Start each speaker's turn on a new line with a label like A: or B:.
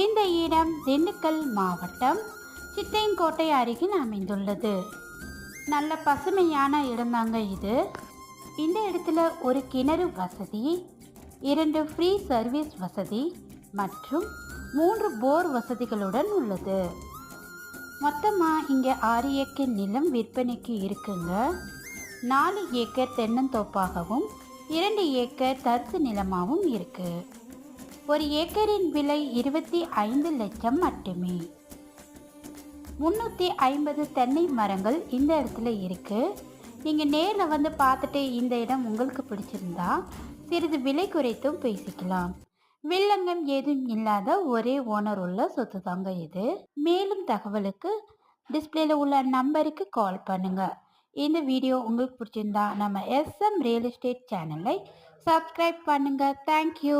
A: இந்த இடம் திண்டுக்கல் மாவட்டம் சித்தையங்கோட்டை அருகில் அமைந்துள்ளது. நல்ல பசுமையான இடம்தாங்க இது. இந்த இடத்துல ஒரு கிணறு வசதி, 2 ஃப்ரீ சர்வீஸ் வசதி மற்றும் 3 போர் வசதிகளுடன் உள்ளது. மொத்தமாக இங்கே 6 ஏக்கர் நிலம் விற்பனைக்கு இருக்குங்க. 4 ஏக்கர் தென்னந்தோப்பாகவும் 2 ஏக்கர் தரிசு நிலமாகவும் இருக்கு. ஒரு ஏக்கரின் விலை 25 லட்சம் மட்டுமே. 350 தென்னை மரங்கள் இந்த இடத்துல இருக்கு. நீங்கள் நேரில் வந்து பார்த்துட்டு இந்த இடம் உங்களுக்கு பிடிச்சிருந்தா சிறிது விலை குறைத்தும் பேசிக்கலாம். வில்லங்கம் ஏதும் இல்லாத ஒரே ஓனர் உள்ள சொத்து தாங்க இது. மேலும் தகவலுக்கு டிஸ்பிளேல உள்ள நம்பருக்கு கால் பண்ணுங்க. இந்த வீடியோ உங்களுக்கு பிடிச்சிருந்தா நம்ம SM ரியல் எஸ்டேட் சேனலை சப்ஸ்கிரைப் பண்ணுங்க. தேங்க்யூ.